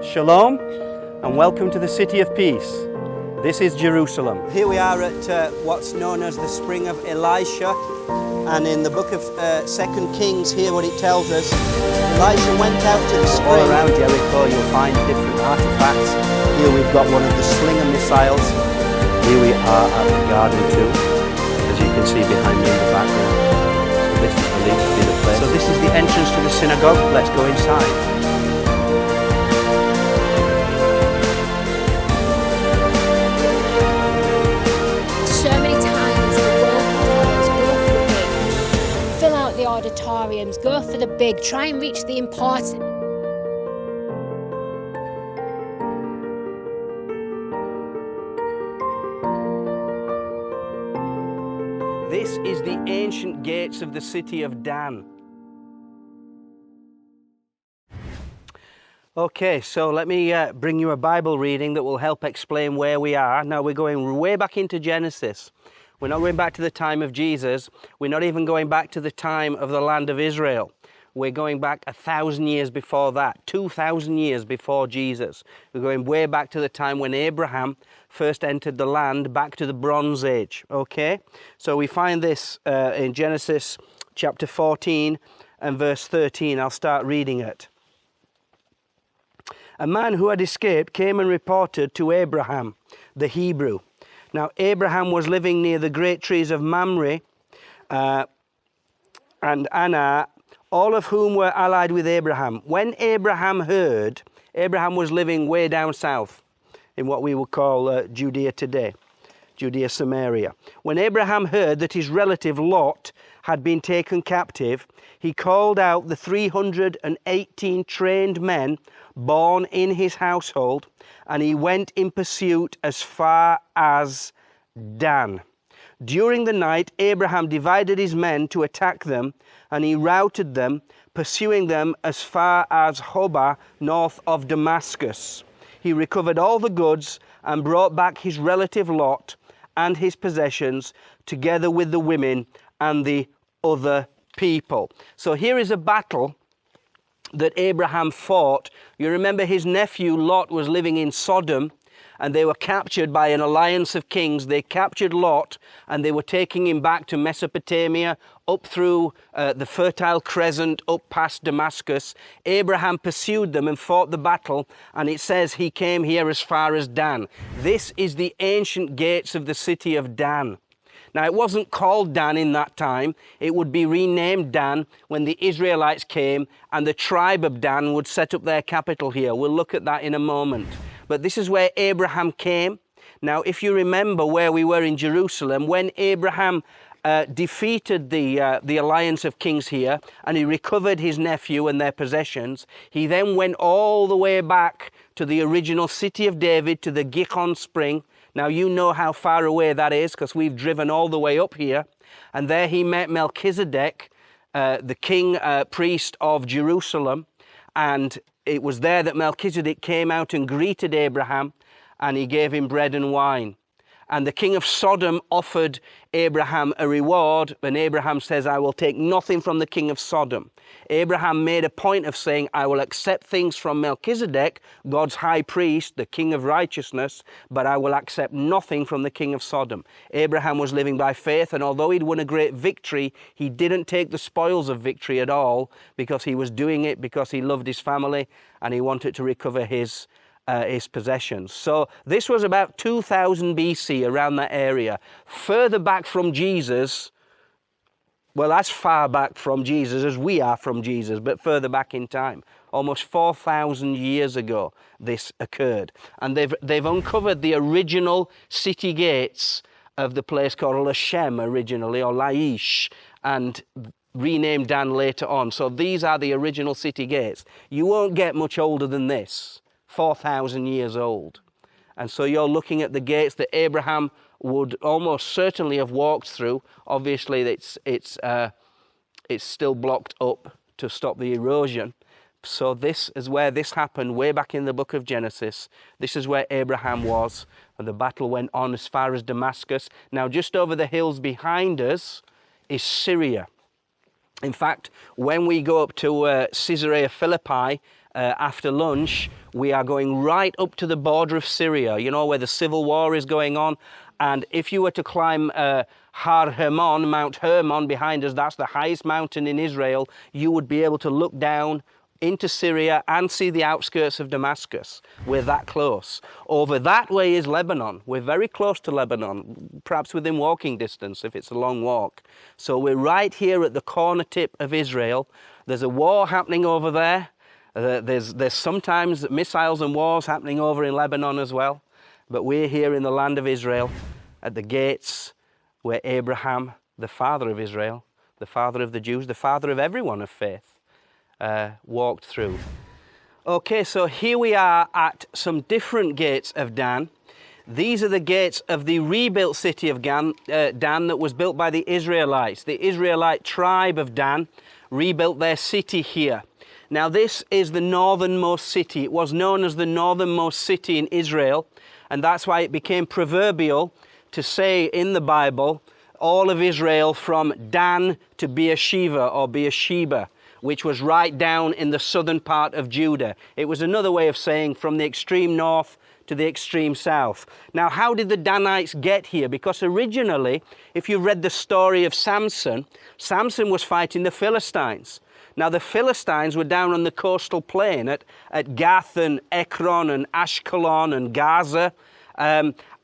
Shalom and welcome to the City of Peace. This is Jerusalem. Here we are at what's known as the Spring of Elisha, and in the book of 2 Kings, here what it tells us, Elisha went out to the spring. All around Jericho you'll find different artifacts. Here we've got one of the slinger missiles. Here we are at the garden tomb, as you can see behind me in the background. So this is believed to be the place. So this is the entrance to the synagogue. Let's go inside. The auditoriums, go for the big, try and reach the important. This is the ancient gates of the city of Dan. Okay, so let me bring you a Bible reading that will help explain where we are. Now we're going way back into Genesis. We're not going back to the time of Jesus. We're not even going back to the time of the land of Israel. We're going back 1,000 years before that, 2,000 years before Jesus. We're going way back to the time when Abraham first entered the land, back to the Bronze Age, okay? So we find this in Genesis chapter 14 and verse 13. I'll start reading it. A man who had escaped came and reported to Abraham, the Hebrew. Now, Abraham was living near the great trees of Mamre and Anna, all of whom were allied with Abraham. When Abraham heard, Abraham was living way down south in what we would call Judea today, Judea, Samaria. When Abraham heard that his relative Lot had been taken captive, he called out the 318 trained men born in his household, and he went in pursuit as far as Dan. During the night, Abraham divided his men to attack them, and he routed them, pursuing them as far as Hobah, north of Damascus. He recovered all the goods and brought back his relative Lot and his possessions, together with the women and the other people. So here is a battle that Abraham fought. You remember his nephew Lot was living in Sodom, and they were captured by an alliance of kings. They captured Lot, and they were taking him back to Mesopotamia, up through the Fertile Crescent, up past Damascus. Abraham pursued them and fought the battle, and it says he came here as far as Dan. This is the ancient gates of the city of Dan. Now, it wasn't called Dan in that time. It would be renamed Dan when the Israelites came, and the tribe of Dan would set up their capital here. We'll look at that in a moment. But this is where Abraham came. Now, if you remember where we were in Jerusalem, when Abraham defeated the alliance of kings here, and he recovered his nephew and their possessions, he then went all the way back to the original city of David, to the Gihon spring. Now, you know how far away that is because we've driven all the way up here. And there he met Melchizedek, the king priest of Jerusalem. And it was there that Melchizedek came out and greeted Abraham, and he gave him bread and wine. And the king of Sodom offered Abraham a reward, and Abraham says, I will take nothing from the king of Sodom. Abraham made a point of saying, I will accept things from Melchizedek, God's high priest, the king of righteousness, but I will accept nothing from the king of Sodom. Abraham was living by faith, and although he'd won a great victory, he didn't take the spoils of victory at all, because he was doing it because he loved his family and he wanted to recover his possessions. So this was about 2000 BC, around that area. Further back from Jesus, well, as far back from Jesus as we are from Jesus, but further back in time. Almost 4,000 years ago this occurred. And they've uncovered the original city gates of the place called Lashem originally, or Laish, and renamed Dan later on. So these are the original city gates. You won't get much older than this. 4,000 years old. And so you're looking at the gates that Abraham would almost certainly have walked through. Obviously, it's still blocked up to stop the erosion. So this is where this happened, way back in the book of Genesis. This is where Abraham was, and the battle went on as far as Damascus. Now, just over the hills behind us is Syria. In fact, when we go up to Caesarea Philippi, after lunch, we are going right up to the border of Syria, you know, where the civil war is going on. And if you were to climb Har Hermon, Mount Hermon behind us, that's the highest mountain in Israel, you would be able to look down into Syria and see the outskirts of Damascus. We're that close. Over that way is Lebanon. We're very close to Lebanon, perhaps within walking distance if it's a long walk. So we're right here at the corner tip of Israel. There's a war happening over there. There's sometimes missiles and wars happening over in Lebanon as well. But we're here in the land of Israel at the gates where Abraham, the father of Israel, the father of the Jews, the father of everyone of faith, walked through. Okay, so here we are at some different gates of Dan. These are the gates of the rebuilt city of Dan that was built by the Israelites. The Israelite tribe of Dan rebuilt their city here. Now this is the northernmost city. It was known as the northernmost city in Israel, and that's why it became proverbial to say in the Bible, all of Israel from Dan to Beersheba or Beersheba, which was right down in the southern part of Judah. It was another way of saying from the extreme north to the extreme south. Now, how did the Danites get here? Because originally, if you read the story of Samson, Samson was fighting the Philistines. Now, the Philistines were down on the coastal plain at Gath and Ekron and Ashkelon and Gaza.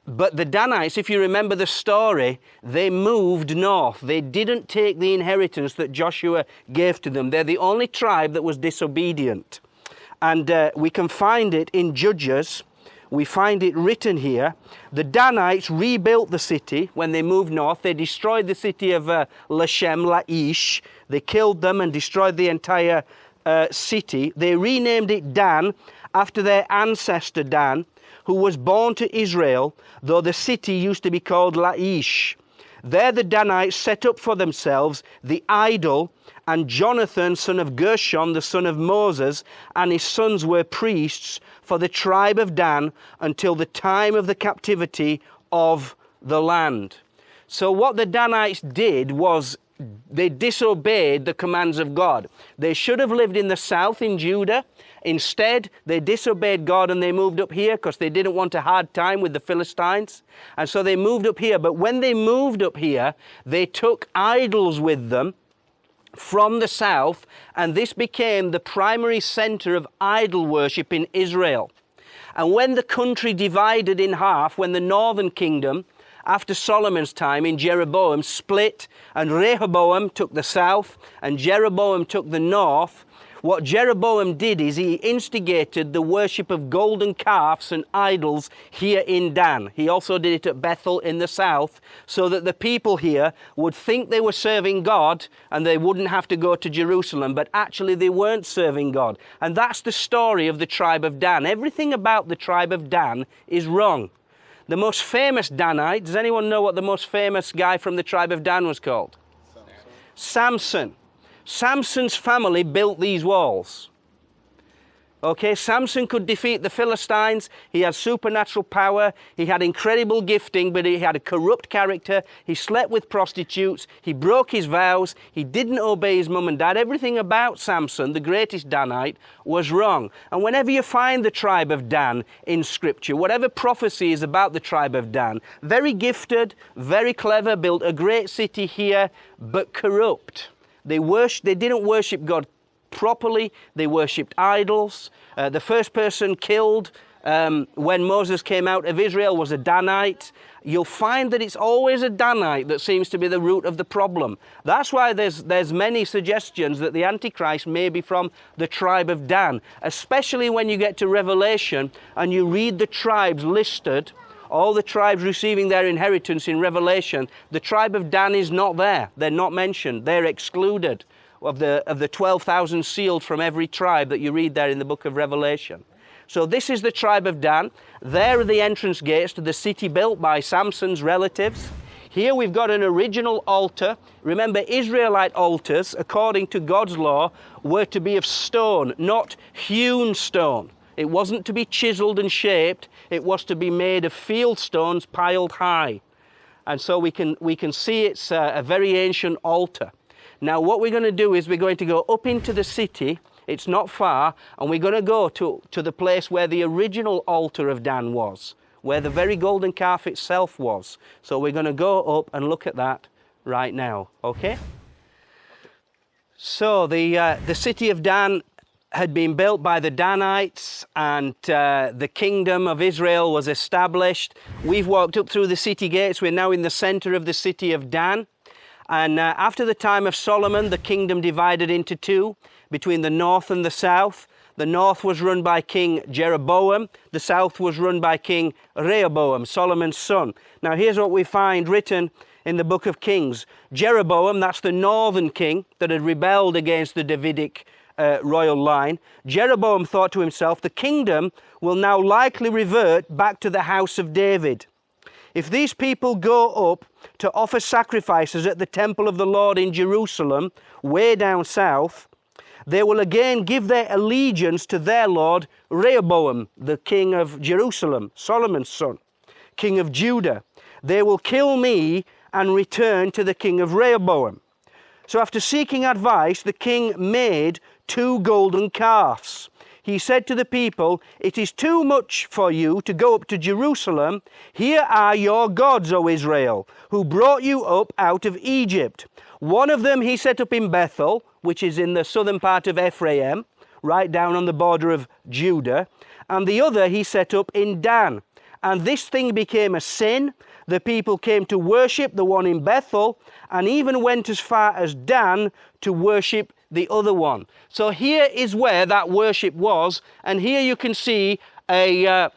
But the Danites, if you remember the story, they moved north. They didn't take the inheritance that Joshua gave to them. They're the only tribe that was disobedient. And we can find it in Judges. We find it written here. The Danites rebuilt the city when they moved north. They destroyed the city of Lashem, Laish. They killed them and destroyed the entire city. They renamed it Dan after their ancestor Dan, who was born to Israel, though the city used to be called Laish. There the Danites set up for themselves the idol, and Jonathan, son of Gershon, the son of Moses, and his sons were priests for the tribe of Dan until the time of the captivity of the land. So what the Danites did was they disobeyed the commands of God. They should have lived in the south in Judah. Instead, they disobeyed God and they moved up here because they didn't want a hard time with the Philistines. And so they moved up here. But when they moved up here, they took idols with them from the south, and this became the primary center of idol worship in Israel. And when the country divided in half, when the northern kingdom, after Solomon's time in Jeroboam, split, and Rehoboam took the south and Jeroboam took the north, what Jeroboam did is he instigated the worship of golden calves and idols here in Dan. He also did it at Bethel in the south, so that the people here would think they were serving God and they wouldn't have to go to Jerusalem, but actually they weren't serving God. And that's the story of the tribe of Dan. Everything about the tribe of Dan is wrong. The most famous Danite, does anyone know what the most famous guy from the tribe of Dan was called? Samson. Samson's family built these walls. Okay, Samson could defeat the Philistines. He had supernatural power. He had incredible gifting, but he had a corrupt character. He slept with prostitutes. He broke his vows. He didn't obey his mum and dad. Everything about Samson, the greatest Danite, was wrong. And whenever you find the tribe of Dan in Scripture, whatever prophecy is about the tribe of Dan, very gifted, very clever, built a great city here, but corrupt. They didn't worship God properly. They worshipped idols. The first person killed when Moses came out of Israel was a Danite. You'll find that it's always a Danite that seems to be the root of the problem. That's why there's many suggestions that the Antichrist may be from the tribe of Dan, especially when you get to Revelation and you read the tribes listed, all the tribes receiving their inheritance in Revelation. The tribe of Dan is not there. They're not mentioned. They're excluded of the 12,000 sealed from every tribe that you read there in the book of Revelation. So this is the tribe of Dan. There are the entrance gates to the city built by Samson's relatives. Here we've got an original altar. Remember, Israelite altars, according to God's law, were to be of stone, not hewn stone. It wasn't to be chiseled and shaped. It was to be made of field stones piled high. And so we can see it's a very ancient altar. Now what we're going to do is we're going to go up into the city It's not far, and we're going to go to the place where the original altar of Dan was, where the very golden calf itself was. So we're going to go up and look at that right now, okay? So the city of Dan had been built by the Danites, and the kingdom of Israel was established. We've walked up through the city gates. We're now in the center of the city of Dan. And after the time of Solomon, the kingdom divided into two, between the north and the south. The north was run by King Jeroboam. The south was run by King Rehoboam, Solomon's son. Now here's what we find written in the book of Kings. Jeroboam, that's the northern king that had rebelled against the Davidic royal line. Jeroboam thought to himself, the kingdom will now likely revert back to the house of David. If these people go up to offer sacrifices at the temple of the Lord in Jerusalem, way down south, they will again give their allegiance to their lord Rehoboam, the king of Jerusalem, Solomon's son, king of Judah. They will kill me and return to the king of Rehoboam. So after seeking advice, the king made 2 golden calves. He said to the people, it is too much for you to go up to Jerusalem. Here are your gods, O Israel, who brought you up out of Egypt. One of them he set up in Bethel, which is in the southern part of Ephraim, right down on the border of Judah, and the other he set up in Dan. And this thing became a sin. The people came to worship the one in Bethel, and even went as far as Dan to worship the other one. So here is where that worship was, and here you can see a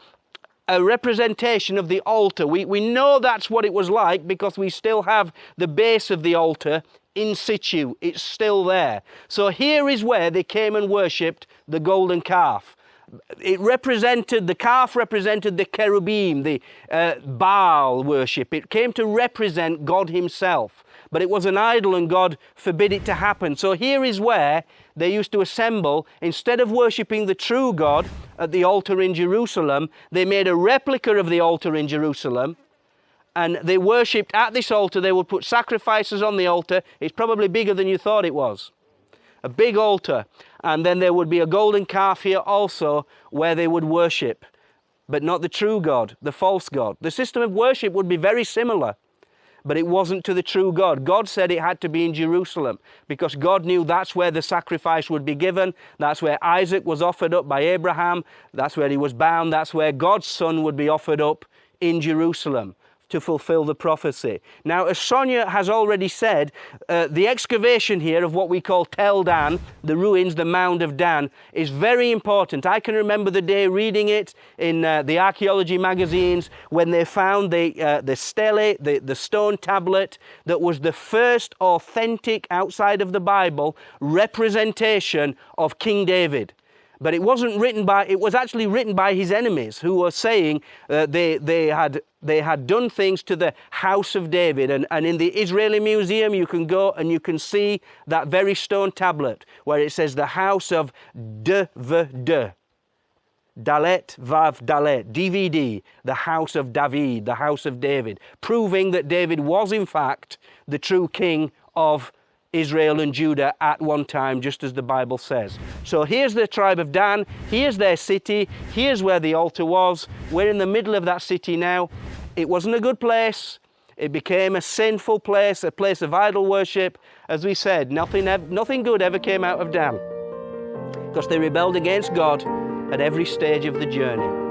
representation of the altar. We know that's what it was like because we still have the base of the altar in situ. It's still there. So here is where they came and worshipped the golden calf. The calf represented the cherubim, the Baal worship. It came to represent God himself. But it was an idol and God forbid it to happen. So here is where they used to assemble. Instead of worshipping the true God at the altar in Jerusalem, they made a replica of the altar in Jerusalem. And they worshipped at this altar. They would put sacrifices on the altar. It's probably bigger than you thought it was. A big altar. And then there would be a golden calf here also where they would worship. But not the true God, the false God. The system of worship would be very similar. But it wasn't to the true God. God said it had to be in Jerusalem because God knew that's where the sacrifice would be given. That's where Isaac was offered up by Abraham. That's where he was bound. That's where God's son would be offered up in Jerusalem to fulfill the prophecy. Now, as Sonia has already said, the excavation here of what we call Tel Dan, the ruins, the mound of Dan, is very important. I can remember the day reading it in the archaeology magazines when they found the stele, the stone tablet that was the first authentic, outside of the Bible, representation of King David. But it wasn't written by, it was actually written by his enemies who were saying they had done things to the house of David. And in the Israeli museum, you can go and you can see that very stone tablet where it says the house of Dalet Vav Dalet, DVD, the house of David, the house of David, proving that David was in fact the true king of Israel and Judah at one time, just as the Bible says. So here's the tribe of Dan, here's their city, here's where the altar was. We're in the middle of that city now. It wasn't a good place. It became a sinful place, a place of idol worship. As we said, nothing good ever came out of Dan because they rebelled against God at every stage of the journey.